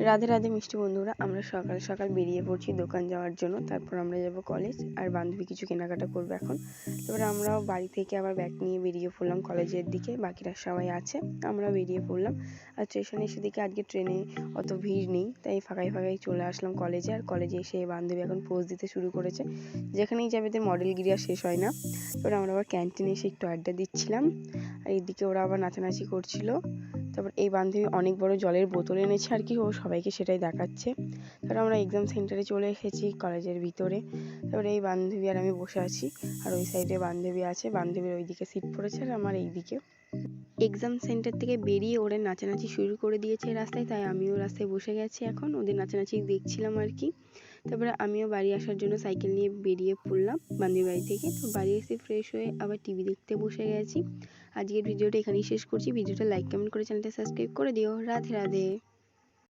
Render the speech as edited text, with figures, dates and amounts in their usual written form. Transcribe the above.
রাধে রাধে মিষ্টি বন্ধুরা, আমরা সকাল সকাল বেরিয়ে পড়ছি দোকান যাওয়ার জন্য। তারপর আমরা যাব কলেজ, আর বান্ধবী কিছু কেনাকাটা করবে এখন। তারপরে আমরাও বাড়ি থেকে আবার ব্যাগ নিয়ে বেরিয়ে পড়লাম কলেজের দিকে। বাকিরা সবাই আছে, আমরা বেরিয়ে পড়লাম। আর স্টেশনে এসে দেখি আজকে ট্রেনে অত ভিড় নেই, তাই ফাঁকায় ফাঁকায় চলে আসলাম কলেজে। আর কলেজে এসে বান্ধবী এখন পোজ দিতে শুরু করেছে। যেখানেই যাবে এদের মডেলগিরি আর শেষ হয় না। তারপরে আমরা আবার ক্যান্টিনে এসে একটু আড্ডা দিচ্ছিলাম, আর এইদিকে ওরা আবার নাচানাচি করছিল। তারপর এই বান্ধবী অনেক বড় জলের বোতল এনেছে আর কি, ও সবাইকে সেটাই দেখাচ্ছে। তারপর আমরা এক্সাম সেন্টারে চলে এসেছি কলেজের ভিতরে। তারপরে এই বান্ধবী আর আমি বসে আছি, আর ওই সাইডে বান্ধবী আছে, বান্ধবীর ওইদিকে সিট পড়েছে আর আমার এইদিকে। এক্সাম সেন্টার থেকে বেরিয়ে ওরা নাচানাচি শুরু করে দিয়েছে রাস্তায়, তাই আমিও রাস্তায় বসে গেছি এখন, ওদের নাচানাচি দেখছিলাম আর কি। তারপরে আমিও বাড়ি আসার জন্য সাইকেল নিয়ে বেরিয়ে পড়লাম বান্ধবীর বাড়ি থেকে। তো বাড়ি এসে ফ্রেশ হয়ে আবার টিভি দেখতে বসে গেছি। আজকের ভিডিওটা এখানেই শেষ করছি। ভিডিওটা লাইক কমেন্ট করে চ্যানেলটা সাবস্ক্রাইব করে দিও। রাধে রাধে।